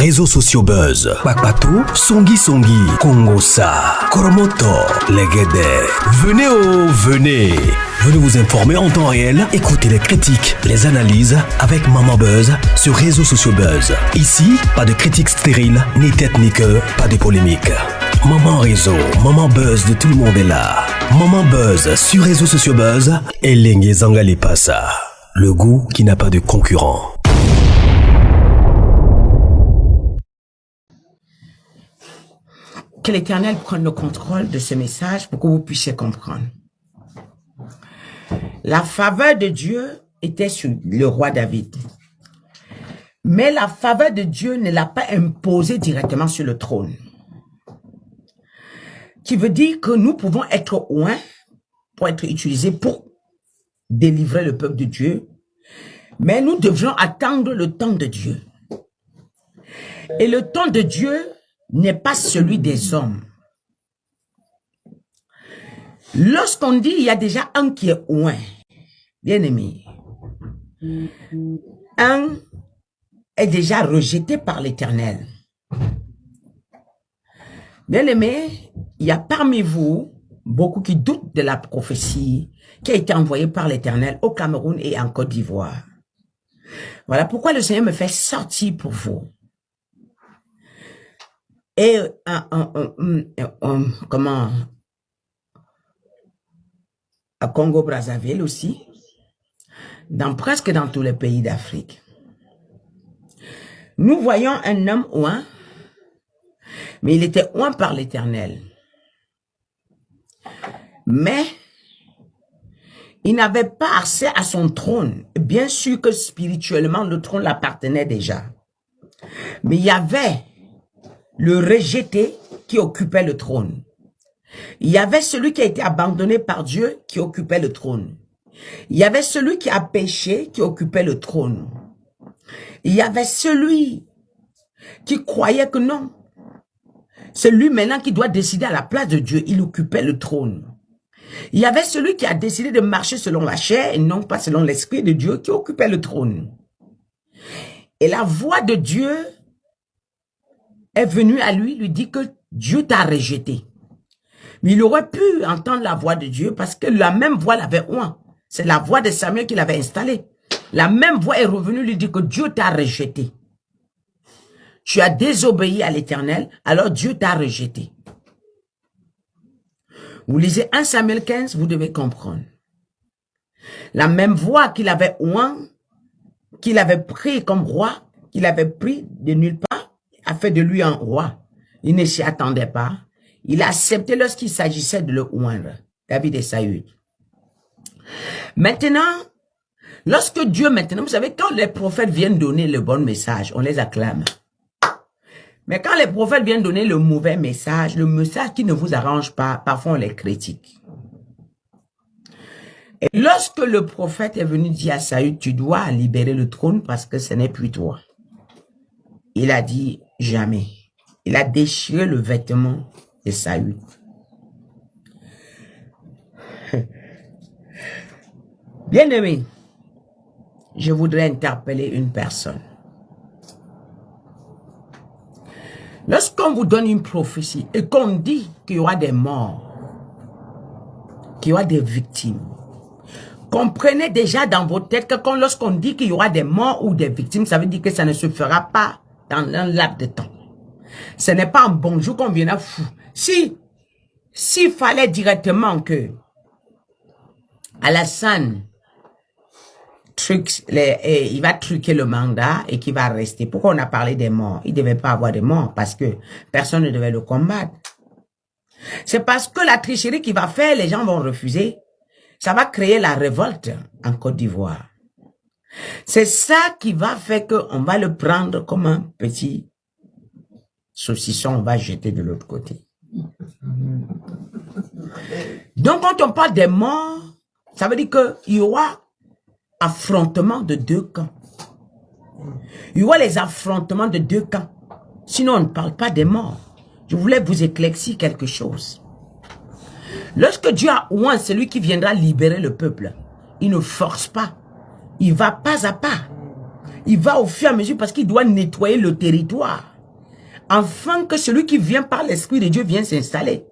réseaux sociaux buzz. Bakpatou, Songi Songi, Kongosa, Koromoto, Legede. Venez. Venez vous informer en temps réel. Écoutez les critiques, les analyses avec Maman Buzz sur réseaux sociaux buzz. Ici, pas de critiques stériles, ni tête ni queue, pas de polémique. Maman réseau, Maman Buzz de tout le monde est là. Maman Buzz sur réseaux sociaux buzz. Et Lengue Zangali Passa. Le goût qui n'a pas de concurrent. Que l'Éternel prenne le contrôle de ce message pour que vous puissiez comprendre. La faveur de Dieu était sur le roi David. Mais la faveur de Dieu ne l'a pas imposé directement sur le trône. Qui veut dire que nous pouvons être oints pour être utilisés pour délivrer le peuple de Dieu. Mais nous devrons attendre le temps de Dieu. Et le temps de Dieu n'est pas celui des hommes. Lorsqu'on dit il y a déjà un qui est oint, bien aimé, un est déjà rejeté par l'Éternel. Bien aimé, il y a parmi vous beaucoup qui doutent de la prophétie qui a été envoyée par l'Éternel au Cameroun et en Côte d'Ivoire. Voilà pourquoi le Seigneur me fait sortir pour vous. Et à Congo-Brazzaville aussi, presque dans tous les pays d'Afrique. Nous voyons un homme oint, mais il était oint par l'Éternel. Mais il n'avait pas accès à son trône. Bien sûr que spirituellement, le trône l'appartenait déjà. Mais il y avait le rejeté qui occupait le trône. Il y avait celui qui a été abandonné par Dieu qui occupait le trône. Il y avait celui qui a péché qui occupait le trône. Il y avait celui qui croyait que non. C'est lui maintenant qui doit décider à la place de Dieu. Il occupait le trône. Il y avait celui qui a décidé de marcher selon la chair et non pas selon l'esprit de Dieu qui occupait le trône. Et la voix de Dieu est venue à lui dit que Dieu t'a rejeté. Mais il aurait pu entendre la voix de Dieu parce que la même voix l'avait oint. C'est la voix de Samuel qui l'avait installé. La même voix est revenue lui dire que Dieu t'a rejeté. Tu as désobéi à l'Éternel, alors Dieu t'a rejeté. Vous lisez 1 Samuel 15, vous devez comprendre. La même voix qu'il avait oint, qu'il avait pris comme roi, qu'il avait pris de nulle part, a fait de lui un roi. Il ne s'y attendait pas. Il a accepté lorsqu'il s'agissait de le oindre. David et Saül. Maintenant, lorsque Dieu vous savez, quand les prophètes viennent donner le bon message, on les acclame. Mais quand les prophètes viennent donner le mauvais message, le message qui ne vous arrange pas, parfois on les critique. Et lorsque le prophète est venu dire à Saül, tu dois libérer le trône parce que ce n'est plus toi. Il a dit jamais. Il a déchiré le vêtement de Saül. Bien-aimé, je voudrais interpeller une personne. Lorsqu'on vous donne une prophétie et qu'on dit qu'il y aura des morts, qu'il y aura des victimes, comprenez déjà dans votre tête que lorsqu'on dit qu'il y aura des morts ou des victimes, ça veut dire que ça ne se fera pas dans un laps de temps. Ce n'est pas un bonjour qu'on viendra fou. S'il fallait directement que Alassane il va truquer le mandat et qu'il va rester. Pourquoi on a parlé des morts? Il ne devait pas avoir de morts parce que personne ne devait le combattre. C'est parce que la tricherie qu'il va faire, les gens vont refuser. Ça va créer la révolte en Côte d'Ivoire. C'est ça qui va faire qu'on va le prendre comme un petit saucisson, on va jeter de l'autre côté. Donc quand on parle des morts, ça veut dire qu'il y aura affrontement de deux camps. Il y aura les affrontements de deux camps. Sinon, on ne parle pas des morts. Je voulais vous éclaircir quelque chose. Lorsque Dieu a oint celui qui viendra libérer le peuple, il ne force pas. Il va pas à pas. Il va au fur et à mesure parce qu'il doit nettoyer le territoire. afin que celui qui vient par l'Esprit de Dieu vienne s'installer.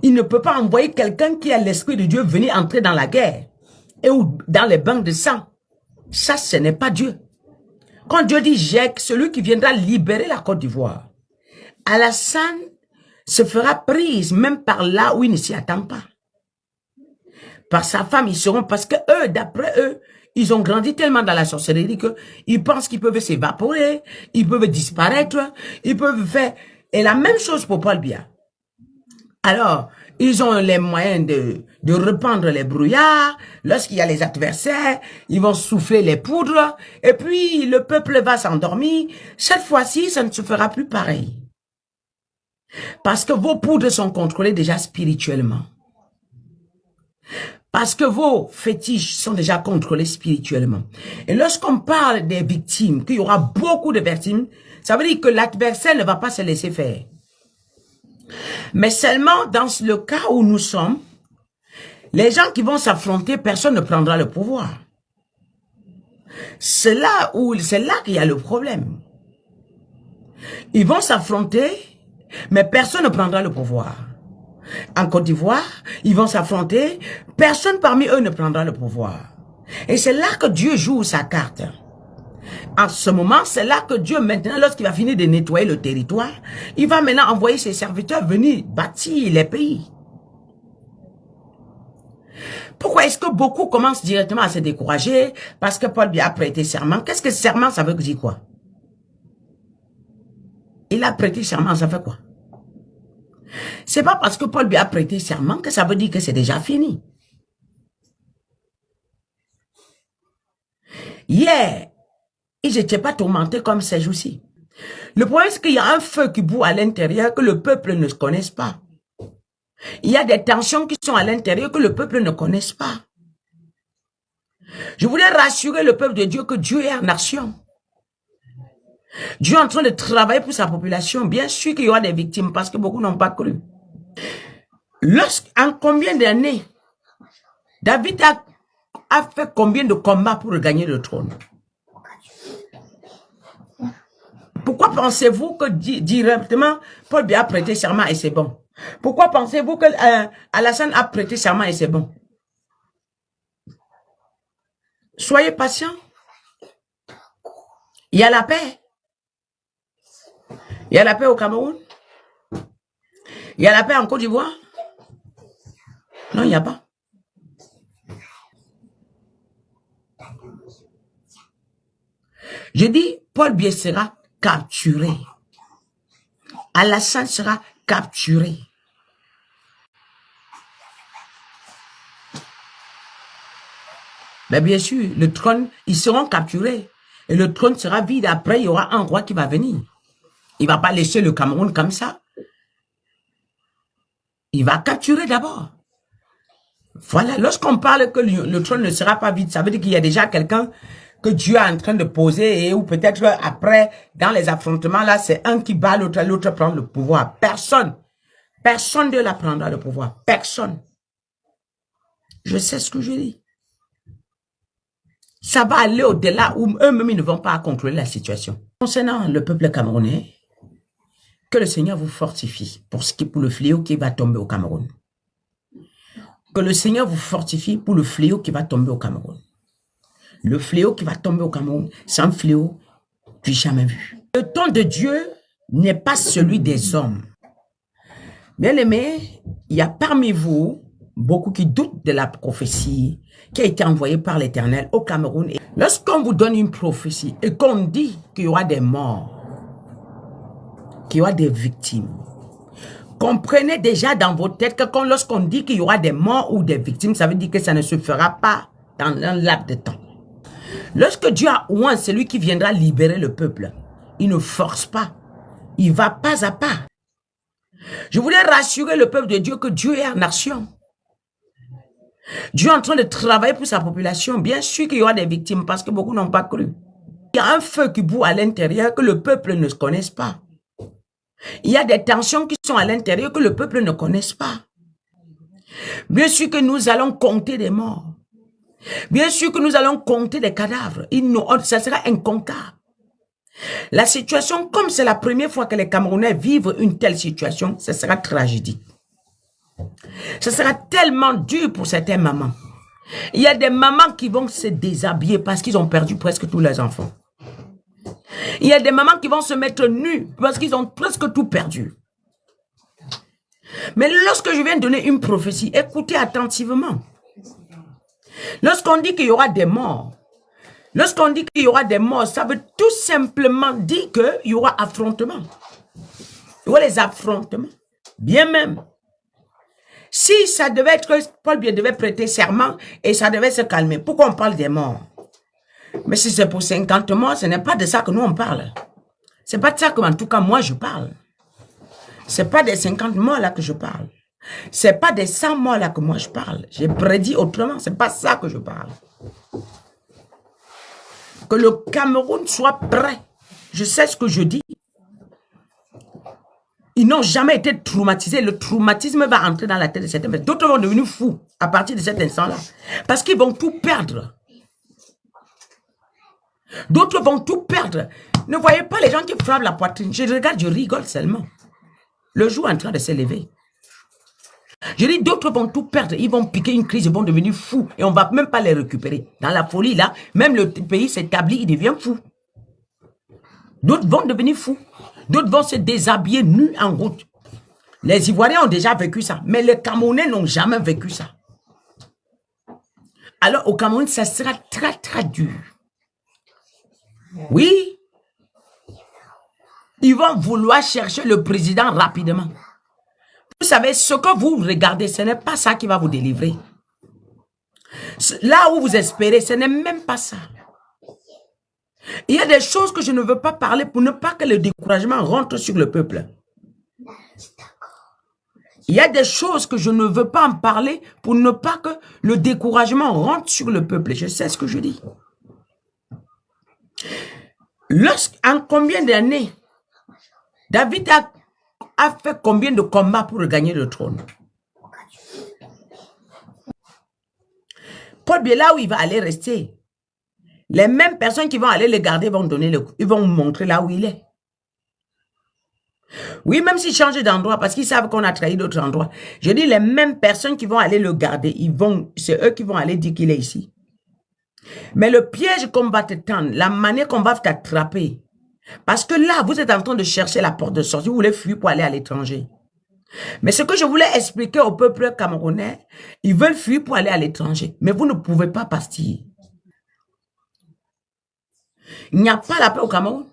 Il ne peut pas envoyer quelqu'un qui a l'Esprit de Dieu venir entrer dans la guerre et ou dans les bains de sang. Ça, ce n'est pas Dieu. Quand Dieu dit j'ai celui qui viendra libérer la Côte d'Ivoire, Alassane se fera prise même par là où il ne s'y attend pas. Par sa femme, ils seront, parce que eux, d'après eux, ils ont grandi tellement dans la sorcellerie qu'ils pensent qu'ils peuvent s'évaporer, ils peuvent disparaître, ils peuvent faire... Et la même chose pour Paul Biya. Alors, ils ont les moyens de répandre les brouillards. Lorsqu'il y a les adversaires, ils vont souffler les poudres. Et puis, le peuple va s'endormir. Cette fois-ci, ça ne se fera plus pareil. Parce que vos poudres sont contrôlées déjà spirituellement. Parce que vos fétiches sont déjà contrôlés spirituellement. Et lorsqu'on parle des victimes, qu'il y aura beaucoup de victimes, ça veut dire que l'adversaire ne va pas se laisser faire. Mais seulement dans le cas où nous sommes, les gens qui vont s'affronter, personne ne prendra le pouvoir. C'est là qu'il y a le problème. Ils vont s'affronter, mais personne ne prendra le pouvoir. En Côte d'Ivoire, ils vont s'affronter, personne parmi eux ne prendra le pouvoir. Et c'est là que Dieu joue sa carte. En ce moment, c'est là que Dieu, maintenant, lorsqu'il va finir de nettoyer le territoire, il va maintenant envoyer ses serviteurs venir bâtir les pays. Pourquoi est-ce que beaucoup commencent directement à se décourager? Parce que Paul Biya a prêté serment. Qu'est-ce que serment, ça veut dire quoi? Il a prêté serment, ça fait quoi? C'est pas parce que Paul Biya a prêté serment que ça veut dire que c'est déjà fini. Hier, ils n'étaient pas tourmentés comme ces jours-ci. Le problème, c'est qu'il y a un feu qui bout à l'intérieur que le peuple ne connaisse pas. Il y a des tensions qui sont à l'intérieur que le peuple ne connaisse pas. Je voulais rassurer le peuple de Dieu que Dieu est en action. Dieu est en train de travailler pour sa population. Bien sûr qu'il y aura des victimes parce que beaucoup n'ont pas cru. En combien d'années, David a fait combien de combats pour gagner le trône? Pourquoi pensez-vous que directement Paul Biya a prêté serment et c'est bon? Pourquoi pensez-vous que Alassane a prêté serment et c'est bon? Soyez patient. Il y a la paix. Il y a la paix au Cameroun. Il y a la paix en Côte d'Ivoire. Non, il n'y a pas. Je dis, Paul Biya sera capturé. Alassane sera capturé. Mais bien sûr, le trône, ils seront capturés. Et le trône sera vide. Après, il y aura un roi qui va venir. Il ne va pas laisser le Cameroun comme ça. Il va capturer d'abord. Voilà, lorsqu'on parle que le trône ne sera pas vide, ça veut dire qu'il y a déjà quelqu'un que Dieu est en train de poser, et ou peut-être après, dans les affrontements, là, c'est un qui bat l'autre, l'autre prend le pouvoir. Personne ne la prendra le pouvoir. Personne. Je sais ce que je dis. Ça va aller au-delà où eux-mêmes ils ne vont pas contrôler la situation. Concernant le peuple camerounais, que le Seigneur vous fortifie pour le fléau qui va tomber au Cameroun. Que le Seigneur vous fortifie pour le fléau qui va tomber au Cameroun. Le fléau qui va tomber au Cameroun, c'est un fléau que j'ai jamais vu. Le temps de Dieu n'est pas celui des hommes. Bien aimé, il y a parmi vous beaucoup qui doutent de la prophétie qui a été envoyée par l'Éternel au Cameroun. Lorsqu'on vous donne une prophétie et qu'on dit qu'il y aura des morts, qu'il y aura des victimes, comprenez déjà dans votre tête que lorsqu'on dit qu'il y aura des morts ou des victimes, ça veut dire que ça ne se fera pas dans un laps de temps. Lorsque Dieu a oint celui qui viendra libérer le peuple, il ne force pas, il va pas à pas. Je voulais rassurer le peuple de Dieu que Dieu est en action. Dieu est en train de travailler pour sa population. Bien sûr qu'il y aura des victimes parce que beaucoup n'ont pas cru. Il y a un feu qui bout à l'intérieur que le peuple ne connaisse pas. Il y a des tensions qui sont à l'intérieur que le peuple ne connaisse pas. Bien sûr que nous allons compter des morts. Bien sûr que nous allons compter des cadavres. Ça sera incomptable. La situation, comme c'est la première fois que les Camerounais vivent une telle situation, ce sera tragédique. Ce sera tellement dur pour certaines mamans. Il y a des mamans qui vont se déshabiller parce qu'ils ont perdu presque tous leurs enfants. Il y a des mamans qui vont se mettre nues parce qu'ils ont presque tout perdu. Mais lorsque je viens donner une prophétie, écoutez attentivement. Lorsqu'on dit qu'il y aura des morts, ça veut tout simplement dire qu'il y aura affrontement. Il y aura les affrontements. Bien même. Si ça devait être, Paul Biya devait prêter serment et ça devait se calmer. Pourquoi on parle des morts? Mais si c'est pour 50 morts, ce n'est pas de ça que nous on parle. C'est pas de ça que, en tout cas, moi je parle. C'est pas des 50 morts là que je parle. C'est pas des 100 morts là que moi je parle. J'ai prédit autrement, c'est pas ça que je parle. Que le Cameroun soit prêt. Je sais ce que je dis. Ils n'ont jamais été traumatisés. Le traumatisme va entrer dans la tête de certains. D'autres vont devenir fous à partir de cet instant-là. Parce qu'ils vont tout perdre. D'autres vont tout perdre. Ne voyez pas les gens qui frappent la poitrine. Je regarde, je rigole seulement. Le jour est en train de s'élever. Je dis, d'autres vont tout perdre. Ils vont piquer une crise, ils vont devenir fous. Et on ne va même pas les récupérer. Dans la folie, là, même le pays s'établit, il devient fou. D'autres vont devenir fous. D'autres vont se déshabiller nus en route. Les Ivoiriens ont déjà vécu ça. Mais les Camerounais n'ont jamais vécu ça. Alors, au Cameroun, ça sera très, très dur. Oui. Ils vont vouloir chercher le président rapidement. Vous savez, ce que vous regardez, ce n'est pas ça qui va vous délivrer. Là où vous espérez, ce n'est même pas ça. Il y a des choses que je ne veux pas parler pour ne pas que le découragement rentre sur le peuple. Il y a des choses que je ne veux pas en parler pour ne pas que le découragement rentre sur le peuple. Je sais ce que je dis. En combien d'années, David a fait combien de combats pour gagner le trône? Paul Biya, là où il va aller rester, les mêmes personnes qui vont aller le garder vont donner le coup. Ils vont montrer là où il est. Oui, même s'ils changent d'endroit, parce qu'ils savent qu'on a trahi d'autres endroits. Je dis, les mêmes personnes qui vont aller le garder, c'est eux qui vont aller dire qu'il est ici. Mais le piège qu'on va te tendre, la manière qu'on va t'attraper, parce que là, vous êtes en train de chercher la porte de sortie, vous voulez fuir pour aller à l'étranger. Mais ce que je voulais expliquer au peuple camerounais, ils veulent fuir pour aller à l'étranger, mais vous ne pouvez pas partir. Il n'y a pas la paix au Cameroun.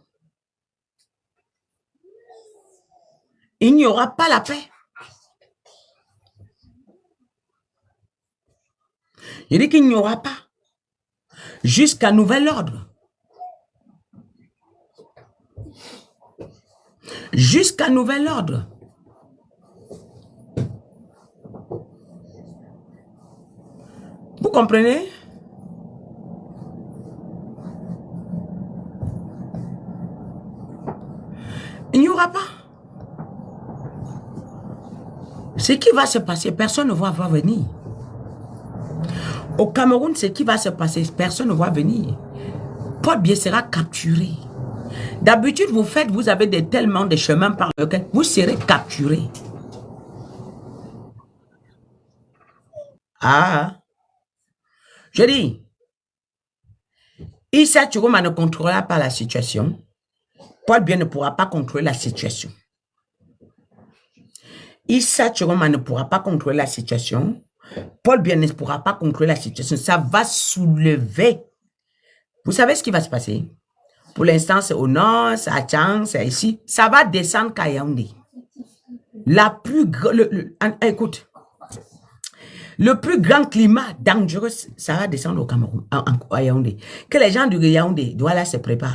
Il n'y aura pas la paix. Je dis qu'il n'y aura pas. Jusqu'à nouvel ordre. Jusqu'à nouvel ordre. Vous comprenez? Il n'y aura pas. Ce qui va se passer, personne ne va venir. Au Cameroun, ce qui va se passer, personne ne va venir. Paul Biya sera capturé. D'habitude, vous avez tellement de chemins par lesquels vous serez capturé. Ah. Je dis, Issa Chiroma ne contrôlera pas la situation. Paul Biya ne pourra pas contrôler la situation. Issa Chiroma ne pourra pas contrôler la situation. Paul Biya ne pourra pas contrôler la situation. Ça va soulever. Vous savez ce qui va se passer? Pour l'instant, c'est au nord, c'est à Tchang, c'est ici. Ça va descendre à Yaoundé. Écoute. Le plus grand climat dangereux, ça va descendre au Cameroun, à Yaoundé. Que les gens du Yaoundé doivent se préparer.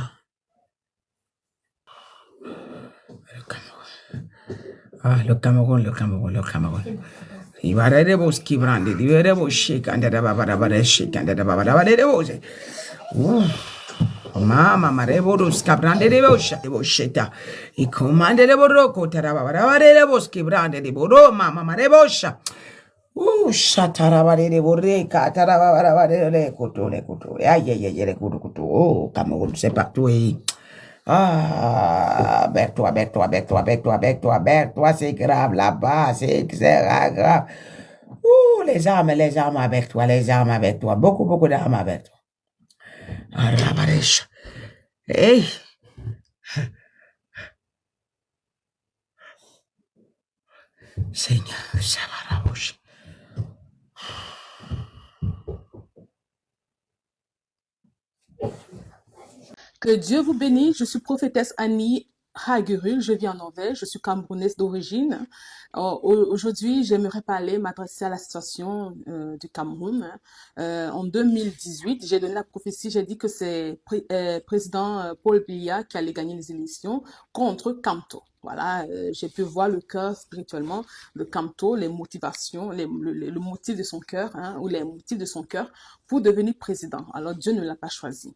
Le Cameroun. Il va y avoir des qui brandent, il va y avoir des shake, Mama marebo scabrande de bosheta. I commande de boroko tarabare de boski brande de boro mama marebosha. Shatarabare de boreka tarabare de koto. Aïe, le kutu. Oh, Cameroun, c'est partout. Ah, avec toi, c'est grave là-bas, c'est grave. Ouh, les armes avec toi, beaucoup, beaucoup d'armes avec toi. Ah, rabaresh. Hey, Seigneur, ça va raboucher. Que Dieu vous bénisse. Je suis prophétesse Annie Hagurul. Je vis en Norvège. Je suis camerounaise d'origine. Aujourd'hui, j'aimerais m'adresser à la situation du Cameroun. En 2018, j'ai donné la prophétie. J'ai dit que c'est président Paul Biya qui allait gagner les élections contre Kamto. Voilà, j'ai pu voir le cœur spirituellement de Kamto, les motivations, le motif de son cœur, hein, ou les motifs de son cœur pour devenir président. Alors Dieu ne l'a pas choisi.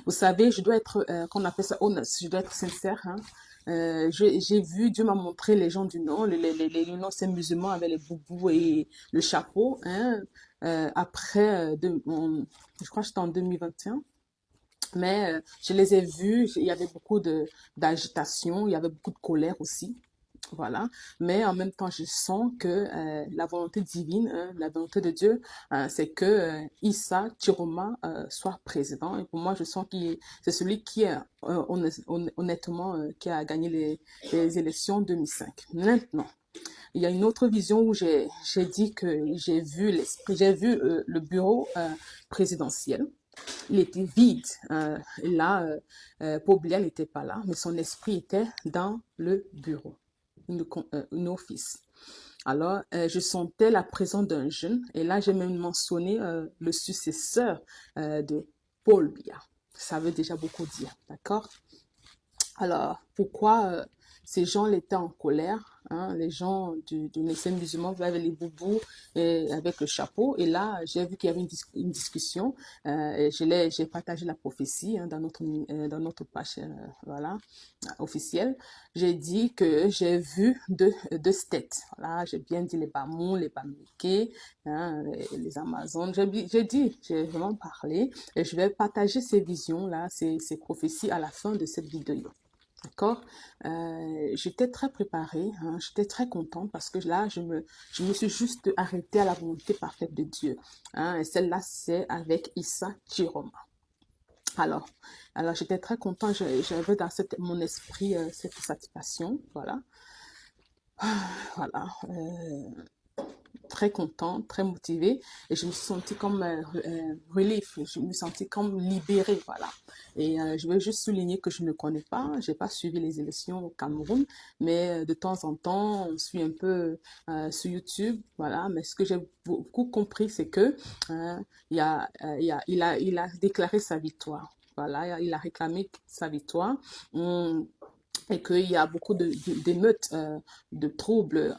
Vous savez, je dois être, qu'on appelle ça honest, je dois être sincère. Hein. J'ai vu, Dieu m'a montré les gens du Nord, les anciens musulmans avec les boubous et le chapeau. Hein, après, je crois que c'était en 2021. Mais je les ai vus, il y avait beaucoup d'agitation, il y avait beaucoup de colère aussi. Voilà. Mais en même temps, je sens que la volonté divine, hein, la volonté de Dieu, c'est que Issa Chiroma soit président. Et pour moi, je sens que c'est celui qui est honnêtement qui a gagné les élections 2005. Maintenant, il y a une autre vision où j'ai dit que j'ai vu le bureau présidentiel. Il était vide. Et là, Paul Biya n'était pas là, mais son esprit était dans le bureau, une office. Alors, je sentais la présence d'un jeune, et là, j'ai même mentionné le successeur de Paul Biya. Ça veut déjà beaucoup dire, d'accord? Alors, pourquoi ces gens étaient en colère, hein, les gens du lycée musulman avec les boubous et avec le chapeau. Et là, j'ai vu qu'il y avait une discussion. Et j'ai partagé la prophétie hein, dans notre page voilà, officielle. J'ai dit que j'ai vu deux têtes. Voilà, j'ai bien dit les Bamou, les Bamileke, hein, les Amazones. J'ai vraiment parlé. Et je vais partager ces visions-là, ces prophéties à la fin de cette vidéo. D'accord. J'étais très préparée, hein, j'étais très contente parce que là, je me suis juste arrêtée à la volonté parfaite de Dieu. Hein, et celle-là, c'est avec Issa Chiroma. Alors j'étais très contente, j'avais dans mon esprit cette satisfaction, voilà. Voilà. Très contente, très motivée et je me suis sentie comme relief, je me suis sentie comme libérée, voilà. Et je veux juste souligner que je ne connais pas, j'ai pas suivi les élections au Cameroun, mais de temps en temps, on suit un peu sur YouTube, voilà. Mais ce que j'ai beaucoup compris, c'est que il a déclaré sa victoire, voilà, il a réclamé sa victoire. Et qu'il y a beaucoup d'émeutes, de troubles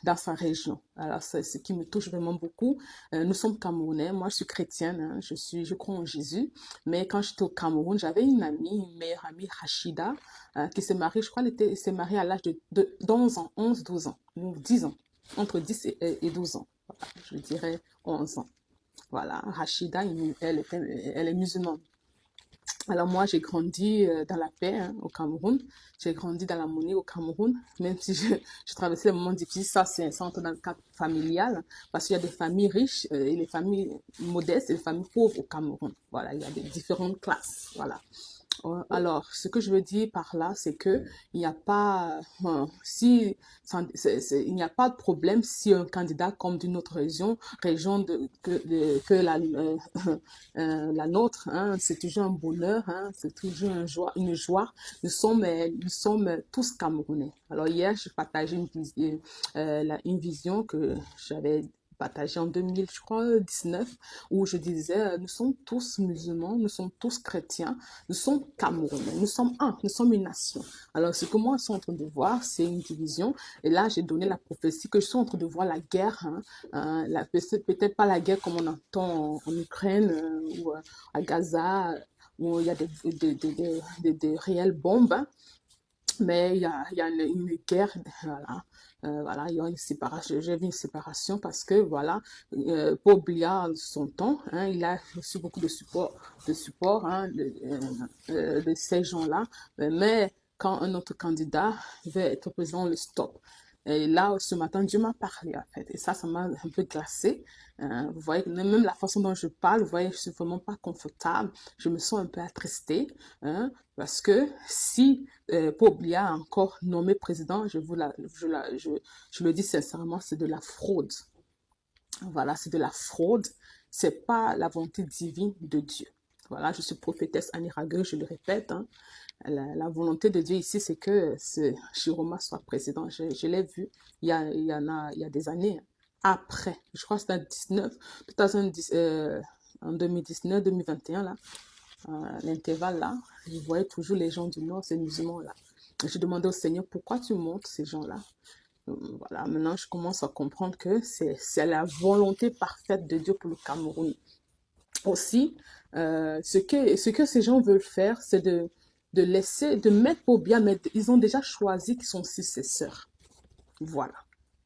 dans sa région. Alors, c'est ce qui me touche vraiment beaucoup. Nous sommes Camerounais, moi je suis chrétienne, hein, je crois en Jésus, mais quand j'étais au Cameroun, j'avais une meilleure amie, Rachida, qui s'est mariée, je crois qu'elle s'est mariée à l'âge de 11 ans, 11, 12 ans, ou 10 ans, entre 10 et 12 ans, voilà, je dirais 11 ans. Voilà, Rachida, elle est musulmane. Alors moi, j'ai grandi dans la paix hein, au Cameroun. J'ai grandi dans la monnaie au Cameroun, même si je traversais des moments difficiles. Ça entre dans le cadre familial, parce qu'il y a des familles riches et les familles modestes et les familles pauvres au Cameroun. Voilà, il y a des différentes classes. Voilà. Alors, ce que je veux dire par là, c'est que il n'y a pas, il n'y a pas de problème si un candidat comme d'une autre région que la nôtre, hein, c'est toujours un bonheur, hein, c'est toujours une joie. Nous sommes tous Camerounais. Alors hier, j'ai partagé une vision que j'avais partagé en 2019 où je disais nous sommes tous musulmans, nous sommes tous chrétiens, nous sommes Camerounais, nous sommes un, nous sommes une nation. Alors ce que moi je suis en train de voir, c'est une division et là j'ai donné la prophétie que je suis en train de voir la guerre, hein, peut-être pas la guerre comme on entend en Ukraine ou à Gaza où il y a des réelles bombes, hein, Mais il y a une guerre, voilà. Voilà, il y a une séparation. J'ai vu une séparation parce que, voilà, Paul Biya, son temps, hein, il a reçu beaucoup de support hein, de ces gens-là. Mais quand un autre candidat veut être président, on le stoppe. Et là, ce matin, Dieu m'a parlé, en fait. Et ça m'a un peu glacé. Vous voyez, même la façon dont je parle, vous voyez, je suis vraiment pas confortable. Je me sens un peu attristée, hein, parce que si Paul Biya a encore nommé président, je le dis sincèrement, c'est de la fraude. Voilà, c'est de la fraude. C'est pas la volonté divine de Dieu. Voilà, je suis prophétesse Annie Ragueux, je le répète. Hein. La volonté de Dieu ici, c'est que Chiroma soit président. Je l'ai vu il y a des années. Après, je crois que c'était en 2019, 2021, là, l'intervalle là, je voyais toujours les gens du Nord, ces musulmans-là. Je demandais au Seigneur, pourquoi tu montes ces gens-là? Voilà, maintenant je commence à comprendre que c'est la volonté parfaite de Dieu pour le Cameroun. Aussi, ce que ces gens veulent faire, c'est de mettre Paul Biya, mais ils ont déjà choisi qui son successeur. Voilà.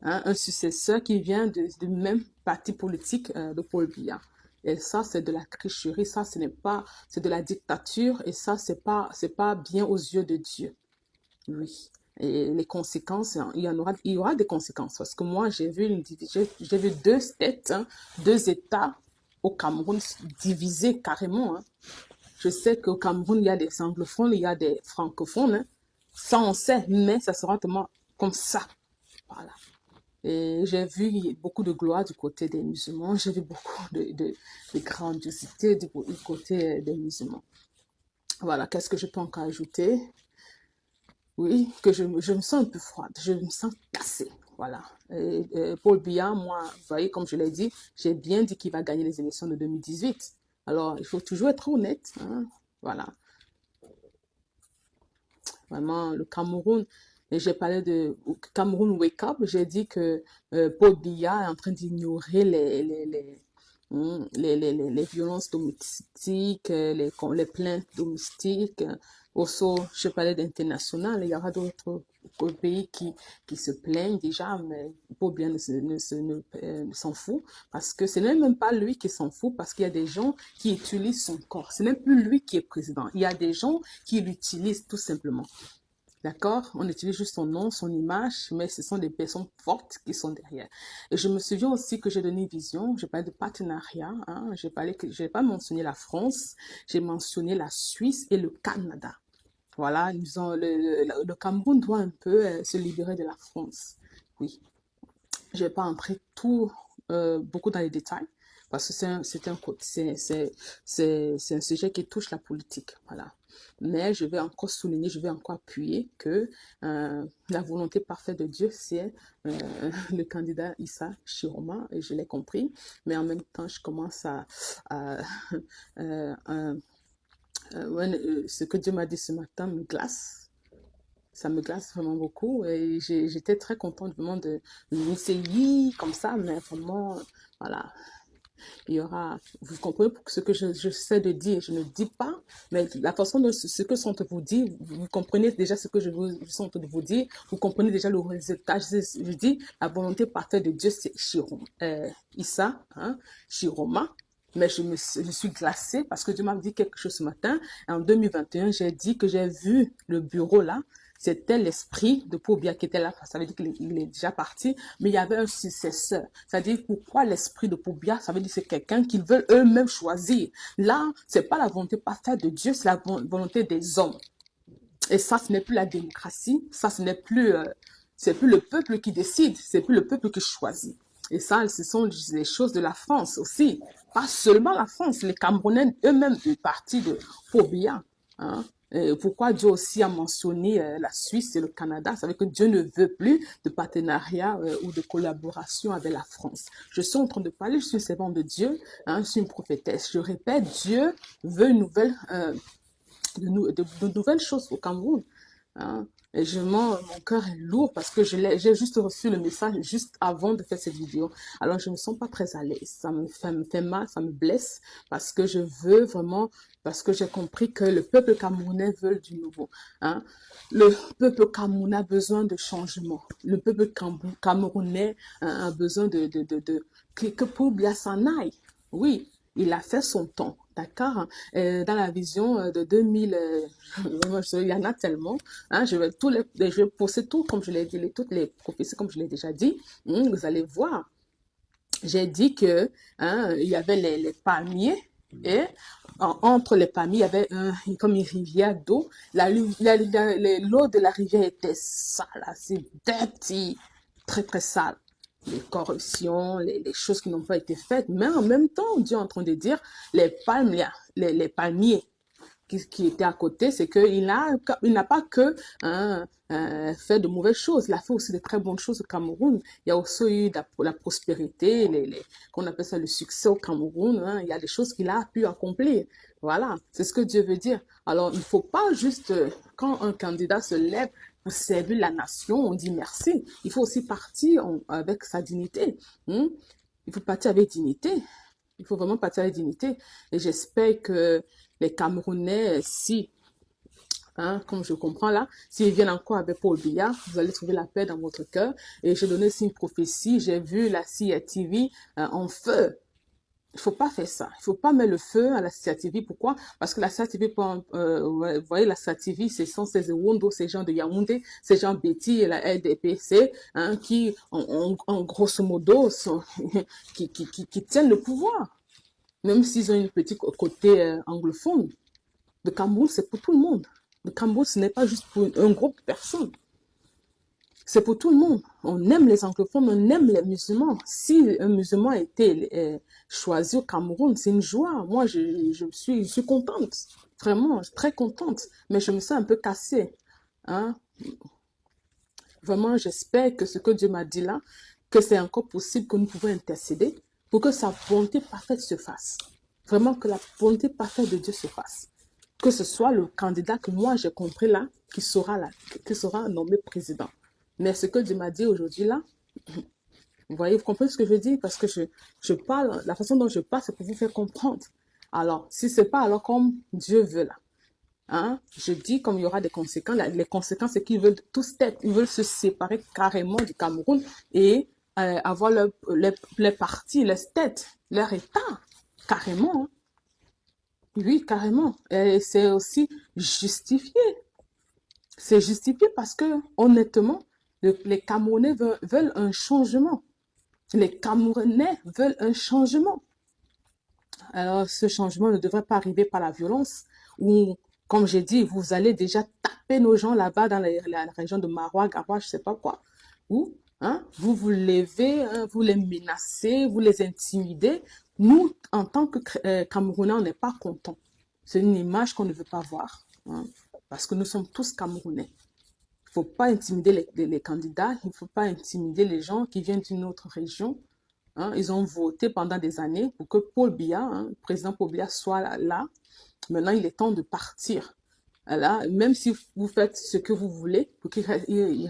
Hein, un successeur qui vient du même parti politique de Paul Biya. Et ça, c'est de la tricherie, ça, ce n'est pas, c'est de la dictature, et ça, c'est pas bien aux yeux de Dieu. Oui. Et les conséquences, il y aura des conséquences. Parce que moi, j'ai vu deux têtes, hein, deux États au Cameroun divisés carrément. Hein. Je sais qu'au Cameroun, il y a des anglophones, il y a des francophones. Hein. Ça, on sait, mais ça sera tellement comme ça. Voilà. Et j'ai vu beaucoup de gloire du côté des musulmans. J'ai vu beaucoup de grandiosité du côté des musulmans. Voilà, qu'est-ce que je peux encore ajouter? Oui, que je me sens un peu froide, je me sens cassée. Voilà. Paul Biya, moi, vous voyez, comme je l'ai dit, j'ai bien dit qu'il va gagner les élections de 2018. Alors, il faut toujours être honnête. Hein. Voilà. Vraiment, le Cameroun, et j'ai parlé de Cameroun Wake Up, j'ai dit que Paul Biya est en train d'ignorer les violences domestiques, les plaintes domestiques. Aussi, je parlais d'international, il y aura d'autres pays qui se plaignent déjà, mais Paul Biya ne s'en fout, parce que ce n'est même pas lui qui s'en fout, parce qu'il y a des gens qui utilisent son corps. Ce n'est plus lui qui est président. Il y a des gens qui l'utilisent tout simplement. D'accord? On utilise juste son nom, son image, mais ce sont des personnes fortes qui sont derrière. Et je me souviens aussi que j'ai donné une vision, j'ai parlé de partenariat, hein, j'ai pas mentionné la France, j'ai mentionné la Suisse et le Canada. Voilà, le Cameroun doit un peu se libérer de la France. Oui. Je vais pas entrer beaucoup dans les détails, parce que c'est un sujet qui touche la politique. Voilà. Mais je vais encore souligner, je vais encore appuyer que la volonté parfaite de Dieu, c'est le candidat Issa Chiroma, et je l'ai compris. Mais en même temps, je commence ce que Dieu m'a dit ce matin me glace. Ça me glace vraiment beaucoup. Et j'étais très contente vraiment de m'essayer comme ça, mais vraiment, voilà. Il y aura, vous comprenez ce que je sais de dire, je ne dis pas, mais la façon de ce que sont de vous dire, vous comprenez déjà ce que je suis en train de vous dire, vous comprenez déjà le résultat. Je dis, la volonté parfaite de Dieu, c'est Issa, hein, Chiroma. Mais je suis glacée parce que Dieu m'a dit quelque chose ce matin. En 2021, j'ai dit que j'ai vu le bureau là. C'était l'esprit de Paul Biya qui était là. Ça veut dire qu'il est déjà parti. Mais il y avait un successeur. C'est-à-dire, pourquoi l'esprit de Paul Biya? Ça veut dire que c'est quelqu'un qu'ils veulent eux-mêmes choisir. Là, c'est pas la volonté parfaite de Dieu, c'est la volonté des hommes. Et ça, ce n'est plus la démocratie. Ça, ce n'est plus, c'est plus le peuple qui décide. C'est plus le peuple qui choisit. Et ça, ce sont les choses de la France aussi. Pas seulement la France, les Camerounais eux-mêmes du parti de Paul Biya. Hein. Pourquoi Dieu aussi a mentionné la Suisse et le Canada? Ça veut dire que Dieu ne veut plus de partenariat ou de collaboration avec la France. Je suis en train de parler, je suis une servante de Dieu, hein, je suis une prophétesse. Je répète, Dieu veut de nouvelles choses au Cameroun. Hein. Et mon cœur est lourd parce que j'ai juste reçu le message juste avant de faire cette vidéo. Alors, je me sens pas très à l'aise. Ça me fait mal, ça me blesse parce que je veux vraiment, parce que j'ai compris que le peuple camerounais veut du nouveau. Hein. Le peuple camerounais a besoin de changement. Le peuple camerounais a besoin que Paul Biya s'en aille. Oui, il a fait son temps. D'accord? Dans la vision de 2000, il y en a tellement. Hein, je vais poster tout comme je l'ai dit, toutes les prophéties comme je l'ai déjà dit. Vous allez voir. J'ai dit que il y avait les palmiers et entre les palmiers, il y avait comme une rivière d'eau. L'eau de la rivière était sale, c'est dirty, très très sale. Les corruptions, les choses qui n'ont pas été faites. Mais en même temps, Dieu est en train de dire, les palmiers qui étaient à côté, c'est qu'il n'a pas que fait de mauvaises choses. Il a fait aussi de très bonnes choses au Cameroun. Il y a aussi eu la prospérité, qu'on appelle ça le succès au Cameroun. Hein. Il y a des choses qu'il a pu accomplir. Voilà, c'est ce que Dieu veut dire. Alors, il ne faut pas juste, quand un candidat se lève pour servir la nation, on dit merci. Il faut aussi partir avec sa dignité. Il faut partir avec dignité. Il faut vraiment partir avec dignité. Et j'espère que les Camerounais, comme je comprends là, s'ils viennent encore avec Paul Biya, vous allez trouver la paix dans votre cœur. Et j'ai donné aussi une prophétie. J'ai vu la CITV en feu. Il ne faut pas faire ça. Il ne faut pas mettre le feu à la CITV. Pourquoi? Parce que la CITV, vous voyez, la CITV, ce sont ces Wondo, ces gens de Yaoundé, ces gens Betty et la LDPC, qui, en grosso modo, qui tiennent le pouvoir. Même s'ils ont une petite côté anglophone. Le Cameroun, c'est pour tout le monde. Le Cameroun, ce n'est pas juste pour un groupe de personnes. C'est pour tout le monde. On aime les anglophones, on aime les musulmans. Si un musulman a été choisi au Cameroun, c'est une joie. Moi, je suis contente. Vraiment, très contente. Mais je me sens un peu cassée. Hein? Vraiment, j'espère que ce que Dieu m'a dit là, que c'est encore possible que nous pouvons intercéder pour que sa volonté parfaite se fasse. Vraiment que la volonté parfaite de Dieu se fasse. Que ce soit le candidat que moi j'ai compris là, qui sera nommé président. Mais ce que Dieu m'a dit aujourd'hui là, vous voyez, vous comprenez ce que je dis? Parce que je parle, la façon dont je parle, c'est pour vous faire comprendre. Alors, si c'est pas alors comme Dieu veut là, je dis comme il y aura des conséquences, les conséquences c'est qu'ils veulent tous ils veulent se séparer carrément du Cameroun et avoir les partis, les têtes, leur État, carrément. Hein. Oui, carrément. Et c'est aussi justifié. C'est justifié parce que, honnêtement, les Camerounais veulent un changement. Les Camerounais veulent un changement. Alors, ce changement ne devrait pas arriver par la violence ou, comme j'ai dit, vous allez déjà taper nos gens là-bas dans la région de Marois, Garoua, je ne sais pas quoi. Ou, vous vous levez, vous les menacez, vous les intimidez. Nous, en tant que Camerounais, on n'est pas contents. C'est une image qu'on ne veut pas voir. Parce que nous sommes tous Camerounais. Il ne faut pas intimider les candidats. Il ne faut pas intimider les gens qui viennent d'une autre région. Ils ont voté pendant des années pour que Paul Biya, le président Paul Biya, soit là. Maintenant, il est temps de partir. Là, même si vous faites ce que vous voulez pour qu'il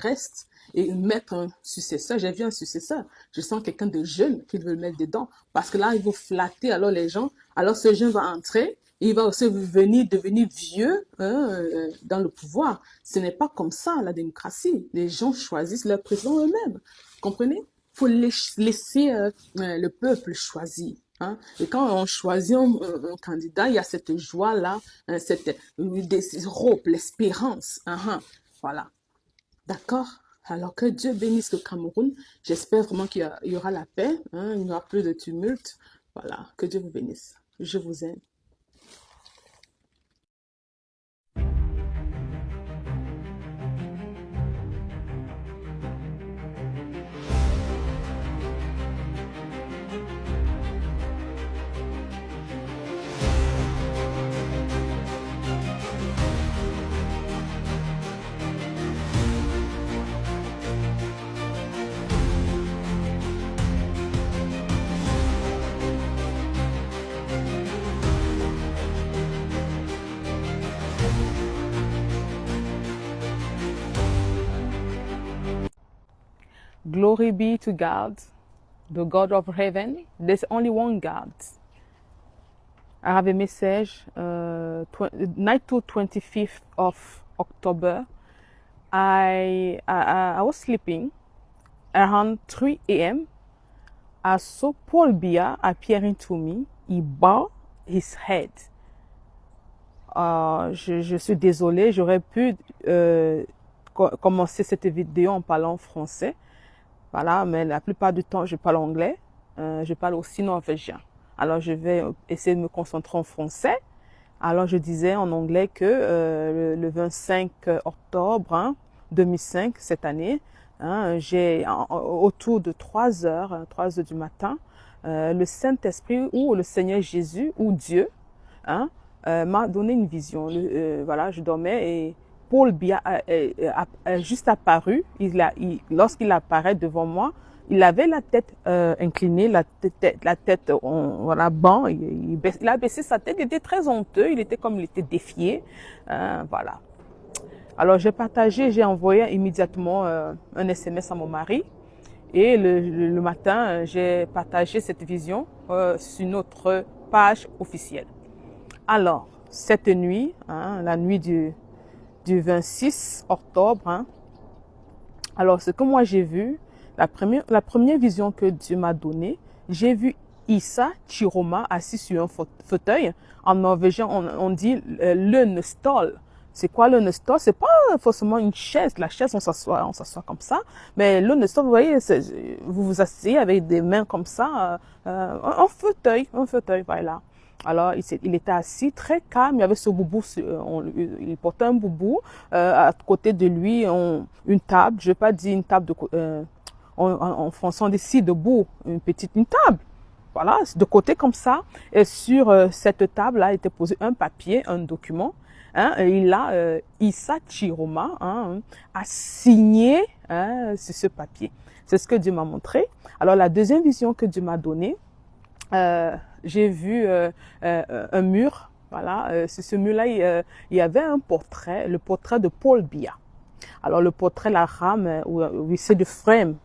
reste et mettre un successeur. J'ai vu un successeur. Je sens quelqu'un de jeune qu'il veut mettre dedans. Parce que là, il veut flatter alors les gens. Alors ce jeune va entrer. Et il va aussi devenir vieux dans le pouvoir. Ce n'est pas comme ça, la démocratie. Les gens choisissent leur président eux-mêmes. Comprenez? Il faut laisser le peuple choisir. Et quand on choisit un candidat, il y a cette joie-là, cette hope, l'espérance. Voilà. D'accord? Alors que Dieu bénisse le Cameroun. J'espère vraiment qu'il y aura la paix. Il n'y aura plus de tumulte. Voilà. Que Dieu vous bénisse. Je vous aime. Glory be to God, the God of heaven. There's only one God. I have a message. Night to 25th of October. I was sleeping around 3 a.m. I saw Paul Biya appearing to me. He bowed his head. Je suis désolée, j'aurais pu commencer cette vidéo en parlant français. Voilà, mais la plupart du temps, je parle anglais. Je parle aussi norvégien. Alors, je vais essayer de me concentrer en français. Alors, je disais en anglais que le 25 octobre 2005, cette année, j'ai autour de 3 heures du matin, le Saint-Esprit ou le Seigneur Jésus ou Dieu m'a donné une vision. Voilà, je dormais et Paul Biya a juste apparu. Lorsqu'il apparaît devant moi, il avait la tête inclinée, la tête voilà, banc. Il a baissé sa tête, il était très honteux, il était défié. Voilà. Alors j'ai envoyé immédiatement un SMS à mon mari. Et le matin, j'ai partagé cette vision sur notre page officielle. Alors, cette nuit, la nuit du 26 octobre, alors ce que moi j'ai vu, la première vision que Dieu m'a donnée, j'ai vu Issa Chiroma assis sur un fauteuil. En norvégien, on dit leunestol. C'est quoi leunestol? C'est pas forcément une chaise. La chaise, on s'assoit comme ça. Mais leunestol, vous voyez, vous vous asseyez avec des mains comme ça, un fauteuil, voilà. Alors, il était assis, très calme. Il y avait ce boubou, il portait un boubou. À côté de lui, une table. Je vais pas dire une table en français, on dit ci debout, une table. Voilà, de côté comme ça. Et sur cette table-là, était posé un papier, un document. Et là, Issa Chiroma a signé sur ce papier. C'est ce que Dieu m'a montré. Alors, la deuxième vision que Dieu m'a donnée, j'ai vu un mur. Voilà, sur ce mur-là, il y avait un portrait, le portrait de Paul Biya. Alors, le portrait, la rame, c'est de frame,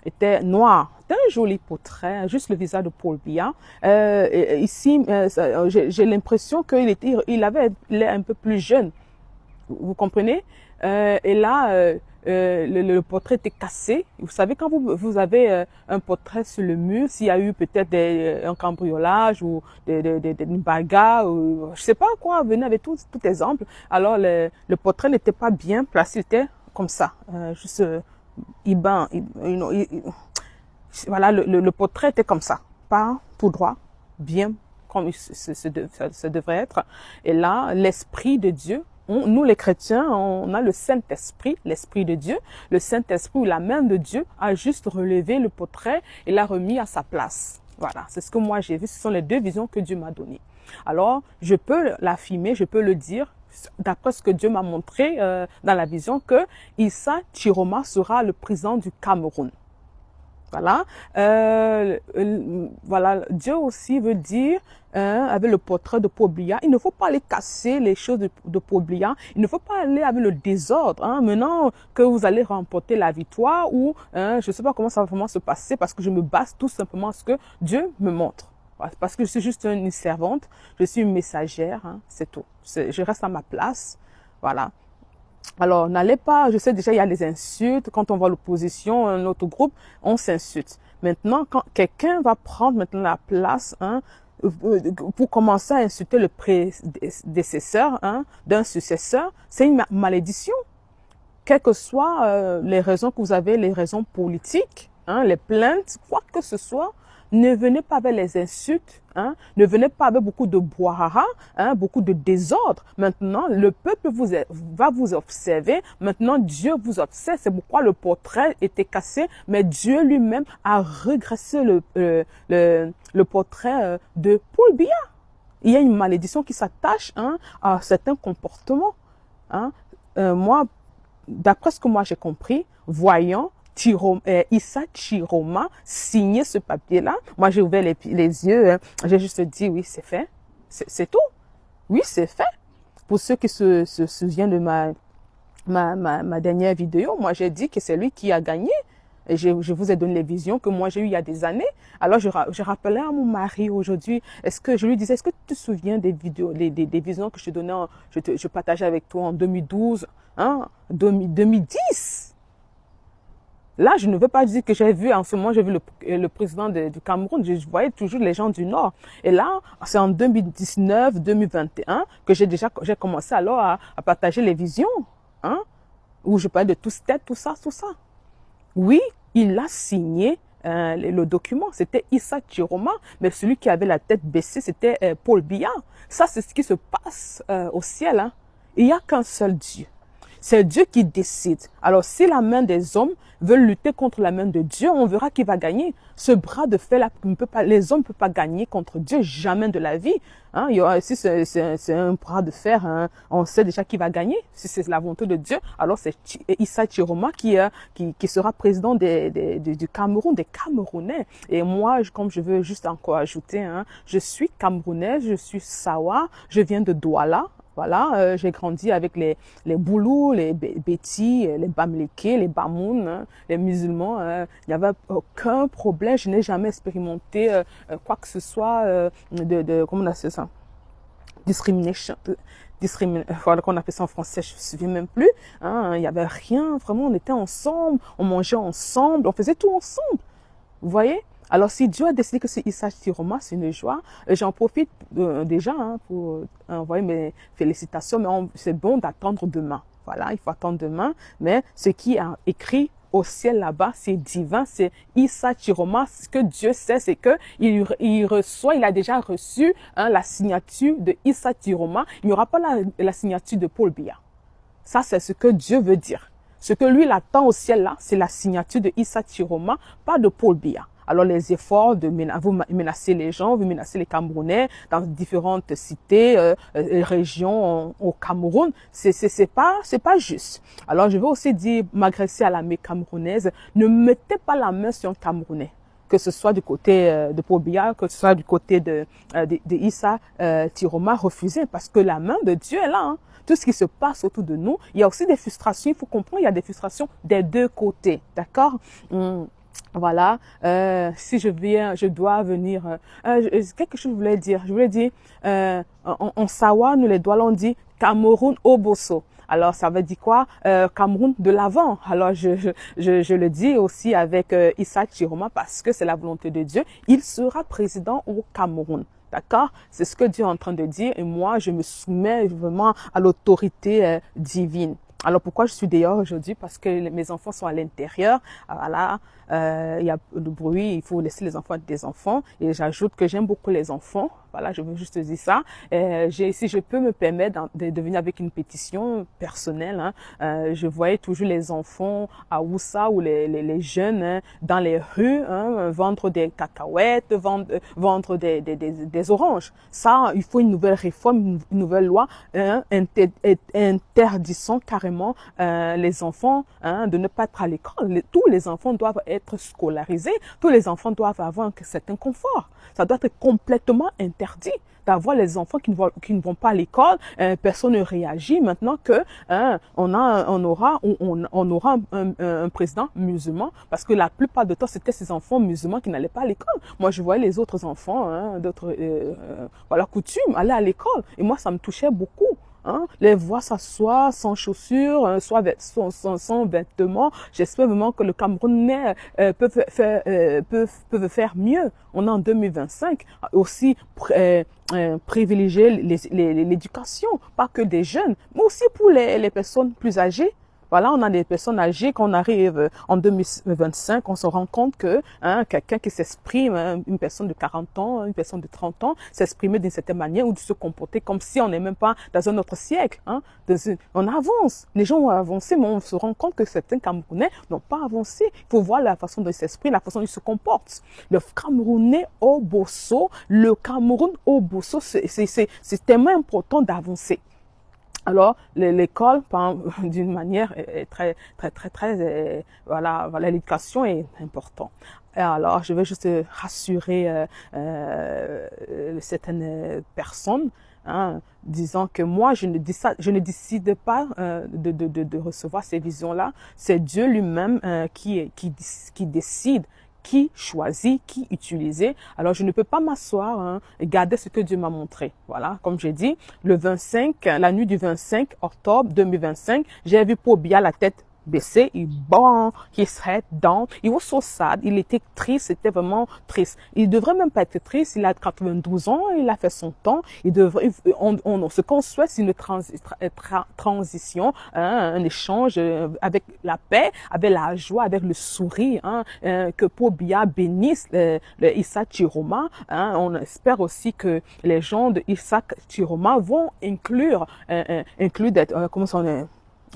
était noir. C'était un joli portrait, juste le visage de Paul Biya. Ici, j'ai l'impression qu'il avait l'air un peu plus jeune. Vous comprenez? Et là, le portrait était cassé. Vous savez, quand vous avez un portrait sur le mur, s'il y a eu peut-être un cambriolage ou une bagarre, ou je sais pas quoi, venez avec tout exemple. Alors, le portrait n'était pas bien placé, il était comme ça, juste voilà, le portrait était comme ça, pas tout droit, bien comme ça devrait être. Et là, l'Esprit de Dieu, nous les chrétiens, on a le Saint-Esprit, l'Esprit de Dieu. Le Saint-Esprit ou la main de Dieu a juste relevé le portrait et l'a remis à sa place. Voilà, c'est ce que moi j'ai vu. Ce sont les deux visions que Dieu m'a données. Alors, je peux l'affirmer, je peux le dire, d'après ce que Dieu m'a montré dans la vision, que Issa Chiroma sera le président du Cameroun. Voilà. Voilà. Dieu aussi veut dire, avec le portrait de Paul Biya, il ne faut pas aller casser les choses de Paul Biya. Il ne faut pas aller avec le désordre. Maintenant que vous allez remporter la victoire ou je ne sais pas comment ça va vraiment se passer parce que je me base tout simplement sur ce que Dieu me montre. Parce que je suis juste une servante, je suis une messagère, c'est tout. Je reste à ma place, voilà. Alors, n'allez pas, je sais déjà, il y a les insultes. Quand on voit l'opposition, un autre groupe, on s'insulte. Maintenant, quand quelqu'un va prendre maintenant la place, pour commencer à insulter le prédécesseur d'un successeur, c'est une malédiction. Quelles que soient les raisons que vous avez, les raisons politiques, les plaintes, quoi que ce soit, ne venez pas avec les insultes, ne venez pas avec beaucoup de brouhaha, beaucoup de désordre. Maintenant, le peuple va vous observer. Maintenant, Dieu vous observe. C'est pourquoi le portrait était cassé, mais Dieu lui-même a regressé le portrait de Paul Biya. Il y a une malédiction qui s'attache à certains comportements. Moi, d'après ce que moi j'ai compris, voyant Issa Chiroma signer ce papier-là. Moi, j'ai ouvert les yeux. J'ai juste dit, oui, c'est fait. C'est tout. Oui, c'est fait. Pour ceux qui se souviennent de ma dernière vidéo, moi, j'ai dit que c'est lui qui a gagné. Et je vous ai donné les visions que moi j'ai eues il y a des années. Alors je rappelais à mon mari aujourd'hui, je lui disais, est-ce que tu te souviens des vidéos, des visions que je donnais, je partageais avec toi en 2012, 2010? Là, je ne veux pas dire que j'ai vu, en ce moment, j'ai vu le président du Cameroun, je voyais toujours les gens du Nord. Et là, c'est en 2019, 2021 que j'ai commencé alors à partager les visions, où je parlais de tous tête, tout ça. Oui, il a signé le document, c'était Issa Chiroma, mais celui qui avait la tête baissée, c'était Paul Biya. Ça, c'est ce qui se passe au ciel. Il n'y a qu'un seul Dieu. C'est Dieu qui décide. Alors, si la main des hommes veut lutter contre la main de Dieu, on verra qui va gagner. Ce bras de fer-là, les hommes ne peuvent pas gagner contre Dieu, jamais de la vie. Si c'est un bras de fer, on sait déjà qui va gagner. Si c'est la volonté de Dieu, alors c'est Issa Chiroma qui sera président du Cameroun, des Camerounais. Et moi, comme je veux juste encore ajouter, je suis Camerounaise, je suis Sawa, je viens de Douala. Voilà, j'ai grandi avec les Boulous, les Bétis, les Bamlékés, les Bamoun, les musulmans. Il n'y avait aucun problème. Je n'ai jamais expérimenté quoi que ce soit comment on appelle ça? Discrimination. Voilà qu'on appelle ça en français, je ne me souviens même plus. Il n'y avait rien, vraiment, on était ensemble, on mangeait ensemble, on faisait tout ensemble. Vous voyez? Alors, si Dieu a décidé que c'est Issa Chiroma, c'est une joie. J'en profite déjà pour envoyer mes félicitations, mais c'est bon d'attendre demain. Voilà, il faut attendre demain. Mais ce qui est écrit au ciel là-bas, c'est divin, c'est Issa Chiroma. Ce que Dieu sait, c'est que il a déjà reçu la signature de Issa Chiroma. Il n'y aura pas la signature de Paul Biya. Ça, c'est ce que Dieu veut dire. Ce que lui, il attend au ciel là, c'est la signature de Issa Chiroma, pas de Paul Biya. Alors, les efforts vous menacez les gens, vous menacez les Camerounais dans différentes cités, régions au Cameroun, c'est pas juste. Alors, je veux aussi dire, m'agresser à l'armée camerounaise, ne mettez pas la main sur un Camerounais. Que ce soit du côté de Paul Biya, que ce soit du côté de Issa Chiroma, refusez, parce que la main de Dieu est là. Tout ce qui se passe autour de nous, il y a aussi des frustrations, il faut comprendre, il y a des frustrations des deux côtés, d'accord? Voilà, si je dois venir, quelque chose je voulais dire, en Sawa, nous les Douala, on dit Cameroun au Bosso. Alors, ça veut dire quoi? Cameroun de l'avant. Alors, je le dis aussi avec Issa Chiroma parce que c'est la volonté de Dieu. Il sera président au Cameroun. D'accord? C'est ce que Dieu est en train de dire et moi, je me soumets vraiment à l'autorité divine. Alors, pourquoi je suis dehors aujourd'hui? Parce que mes enfants sont à l'intérieur. Voilà, il y a le bruit, il faut laisser les enfants être des enfants. Et j'ajoute que j'aime beaucoup les enfants. Voilà, je veux juste dire ça. Si je peux me permettre de venir avec une pétition personnelle, je voyais toujours les enfants à Oussa ou les jeunes dans les rues vendre des cacahuètes, vendre des oranges. Ça, il faut une nouvelle réforme, une nouvelle loi interdisant carrément les enfants de ne pas être à l'école. Tous les enfants doivent être scolarisés. Tous les enfants doivent avoir un certain confort. Ça doit être complètement interdit d'avoir les enfants qui ne vont pas à l'école. Personne ne réagit maintenant que on aura un président musulman parce que la plupart du temps c'était ces enfants musulmans qui n'allaient pas à l'école. Moi je voyais les autres enfants d'autres coutumes aller à l'école et moi ça me touchait beaucoup. Les voir s'asseoir sans chaussures, sans vêtements. J'espère vraiment que le Camerounais peuvent faire mieux. On est en 2025. Aussi privilégier l'éducation, pas que des jeunes, mais aussi pour les personnes plus âgées. Voilà, on a des personnes âgées, quand on arrive en 2025, on se rend compte que quelqu'un qui s'exprime, une personne de 40 ans, une personne de 30 ans, s'exprimer d'une certaine manière ou de se comporter comme si on n'est même pas dans un autre siècle. On avance, les gens ont avancé, mais on se rend compte que certains Camerounais n'ont pas avancé. Il faut voir la façon dont ils s'expriment, la façon dont ils se comportent. Le Camerounais au Bosso, le Cameroun au Bosso, c'est tellement important d'avancer. Alors, l'école, d'une manière très, voilà, l'éducation est importante. Et alors, je vais juste rassurer certaines personnes. hein, disant que moi, je ne décide pas de recevoir ces visions-là. C'est Dieu lui-même qui décide qui choisit, qui utiliser. Alors, je ne peux pas m'asseoir et garder ce que Dieu m'a montré. Voilà, comme j'ai dit, la nuit du 25 octobre 2025, j'ai vu Pobia la tête baissé, il bang, his head down. He was so sad. Il était triste, c'était vraiment triste. Il devrait même pas être triste. Il a 92 ans, il a fait son temps. Ce qu'on souhaite, c'est une transition, un échange avec la paix, avec la joie, avec le sourire, que Pobia bénisse Isaac Chiroma. On espère aussi que les gens de Isaac Chiroma vont inclure comment ça on est,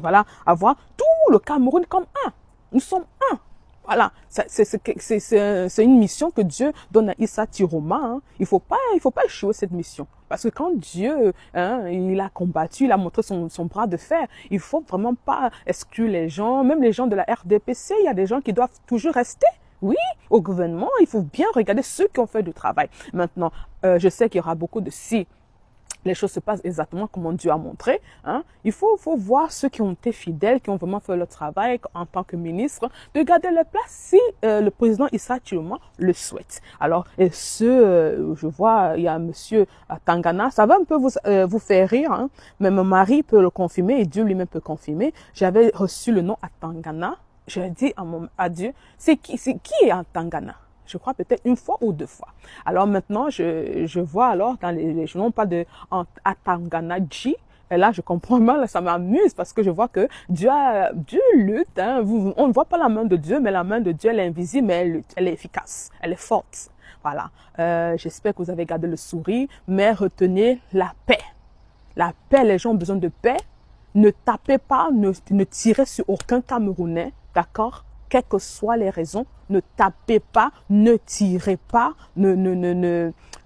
voilà, avoir tout le Cameroun comme un. Nous sommes un. Voilà, c'est une mission que Dieu donne à Issa Tiroma. Il faut pas échouer cette mission. Parce que quand Dieu, il a combattu, il a montré son bras de fer, il faut vraiment pas exclure les gens, même les gens de la RDPC, il y a des gens qui doivent toujours rester. Oui, au gouvernement, il faut bien regarder ceux qui ont fait du travail. Maintenant, je sais qu'il y aura beaucoup de si les choses se passent exactement comme Dieu a montré. Il faut voir ceux qui ont été fidèles, qui ont vraiment fait leur travail en tant que ministre, de garder leur place si le président Issa Chiroma le souhaite. Alors, je vois, il y a monsieur Tangana, ça va un peu vous faire rire, mais mon mari peut le confirmer et Dieu lui-même peut confirmer. J'avais reçu le nom Atangana. J'ai dit à Dieu, c'est qui est Atangana? Je crois peut-être une fois ou deux fois. Alors maintenant, je vois alors dans les journaux, on parle de Atanganaji. Et là, je comprends mal, ça m'amuse parce que je vois que Dieu lutte. On ne voit pas la main de Dieu, mais la main de Dieu, elle est invisible, mais elle lutte, elle est efficace, elle est forte. Voilà. J'espère que vous avez gardé le sourire, mais retenez la paix. La paix, les gens ont besoin de paix. Ne tapez pas, ne tirez sur aucun Camerounais, d'accord? Quelles que soient les raisons, ne tapez pas, ne tirez pas,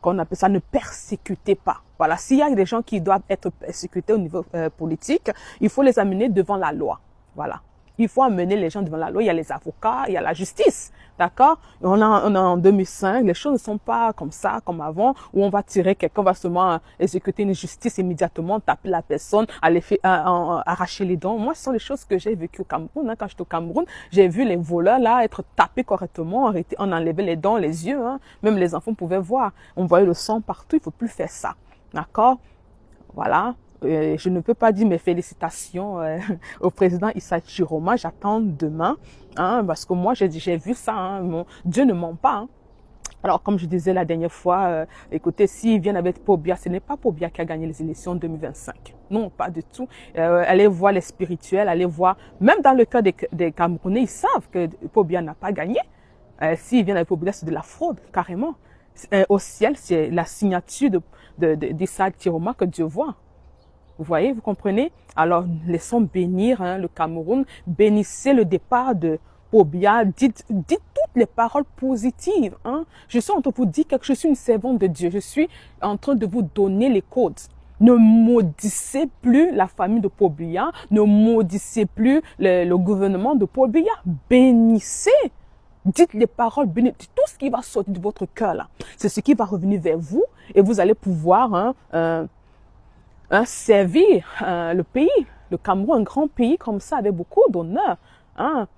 qu'on appelle ça, ne persécutez pas. Voilà, s'il y a des gens qui doivent être persécutés au niveau politique, il faut les amener devant la loi. Voilà. Il faut amener les gens devant la loi. Il y a les avocats, il y a la justice. D'accord? On est en 2005. Les choses ne sont pas comme ça, comme avant, où on va tirer quelqu'un, on va seulement exécuter une justice immédiatement, taper la personne, arracher les dents. Moi, ce sont les choses que j'ai vécues au Cameroun. Quand j'étais au Cameroun, j'ai vu les voleurs là être tapés correctement, on enlevait les dents, les yeux. Même les enfants pouvaient voir. On voyait le sang partout. Il faut plus faire ça. D'accord? Voilà. Je ne peux pas dire mes félicitations au président Issa Chiroma. J'attends demain, parce que moi j'ai vu ça. Dieu ne ment pas. Alors comme je disais la dernière fois, écoutez, s'ils viennent avec Pobia, ce n'est pas Pobia qui a gagné les élections 2025. Non, pas du tout. Allez voir les spirituels, allez voir. Même dans le cas des Camerounais, ils savent que Pobia n'a pas gagné. S'ils viennent avec Pobia, c'est de la fraude, carrément. Au ciel, c'est la signature d'Issa Chiroma que Dieu voit. Vous voyez, vous comprenez? Alors, laissons bénir le Cameroun. Bénissez le départ de Pobia. Dites toutes les paroles positives. Je suis en train de vous dire que je suis une servante de Dieu. Je suis en train de vous donner les codes. Ne maudissez plus la famille de Pobia. Ne maudissez plus le gouvernement de Pobia. Bénissez. Dites les paroles, bénissez tout ce qui va sortir de votre cœur là. C'est ce qui va revenir vers vous et vous allez pouvoir servir le pays, le Cameroun, un grand pays comme ça, avec beaucoup d'honneur.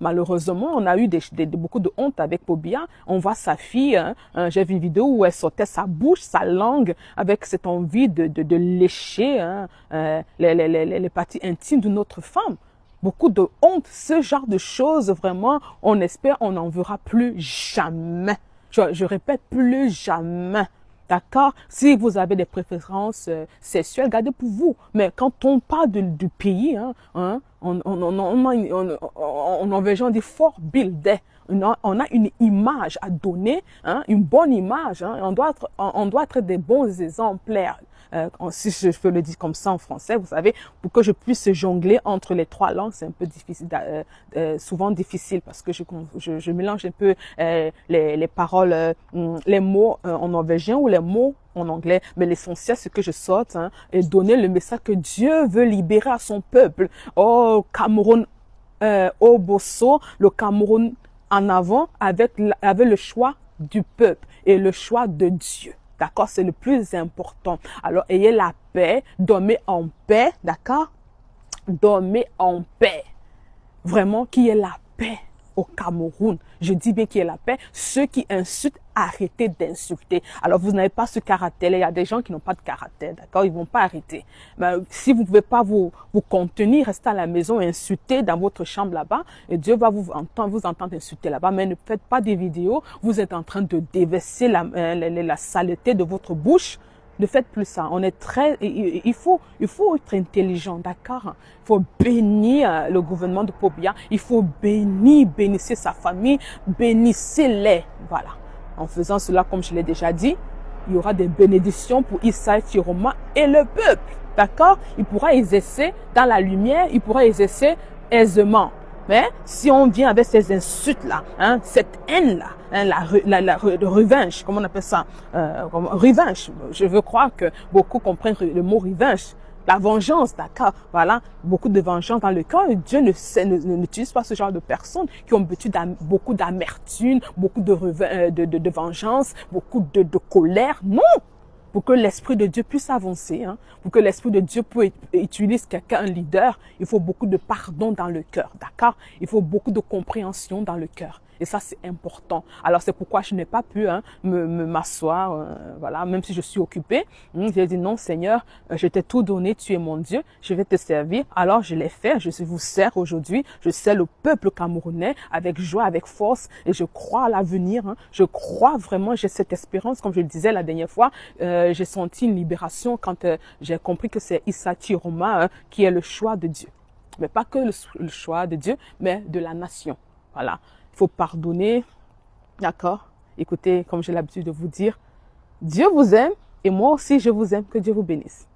Malheureusement, on a eu beaucoup de honte avec Pobia. On voit sa fille, j'ai vu une vidéo où elle sortait sa bouche, sa langue, avec cette envie de lécher les parties intimes d'une autre femme. Beaucoup de honte, ce genre de choses, vraiment, on espère, on n'en verra plus jamais. Je répète, plus jamais. D'accord? Si vous avez des préférences sexuelles, gardez pour vous. Mais quand on parle du pays, on veut genre des fort buildés. On a une image à donner, une bonne image. On doit être des bons exemplaires. Si je peux le dire comme ça en français, vous savez, pour que je puisse jongler entre les trois langues, c'est un peu difficile, souvent difficile parce que je mélange un peu les paroles, les mots en norvégien ou les mots en anglais, mais l'essentiel, c'est que je sorte et donner le message que Dieu veut libérer à son peuple. Oh, Cameroun, au Bosso, le Cameroun en avant avec le choix du peuple et le choix de Dieu. D'accord? C'est le plus important. Alors, ayez la paix, dormez en paix, d'accord? Dormez en paix. Vraiment, qu'il y ait la paix au Cameroun. Je dis bien qu'il y ait la paix. Ceux qui insultent, arrêtez d'insulter. Alors, vous n'avez pas ce caractère. Il y a des gens qui n'ont pas de caractère, d'accord? Ils vont pas arrêter. Mais si vous ne pouvez pas vous contenir, restez à la maison et insulter dans votre chambre là-bas. Et Dieu va vous entendre insulter là-bas. Mais ne faites pas des vidéos. Vous êtes en train de déverser la saleté de votre bouche. Ne faites plus ça. On est il faut être intelligent, d'accord? Il faut bénir le gouvernement de Pobia. Il faut bénissez sa famille, bénissez-les. Voilà. En faisant cela, comme je l'ai déjà dit, il y aura des bénédictions pour Issa Chiroma et le peuple, d'accord? Il pourra exercer dans la lumière, il pourra exercer aisément. Mais si on vient avec ces insultes-là, hein, cette haine-là, hein, la revanche, comment on appelle ça, revanche, je veux croire que beaucoup comprennent le mot revanche, la vengeance, d'accord, voilà, beaucoup de vengeance dans le cœur. Dieu n'utilise pas ce genre de personnes qui ont beaucoup d'amertume, beaucoup de vengeance, beaucoup de colère, non! Pour que l'Esprit de Dieu puisse avancer, hein, pour que l'Esprit de Dieu puisse utiliser quelqu'un, un leader, il faut beaucoup de pardon dans le cœur, d'accord? Il faut beaucoup de compréhension dans le cœur. Et ça, c'est important. Alors, c'est pourquoi je n'ai pas pu m'asseoir, voilà, même si je suis occupée. J'ai dit, non, Seigneur, je t'ai tout donné, tu es mon Dieu, je vais te servir. Alors, je l'ai fait, je vous sers aujourd'hui, je sers le peuple camerounais avec joie, avec force, et je crois à l'avenir. Hein. Je crois vraiment, j'ai cette espérance, comme je le disais la dernière fois, j'ai senti une libération quand j'ai compris que c'est Issa Chiroma qui est le choix de Dieu. Mais pas que le choix de Dieu, mais de la nation. Voilà. Il faut pardonner, d'accord? Écoutez, comme j'ai l'habitude de vous dire, Dieu vous aime et moi aussi je vous aime. Que Dieu vous bénisse.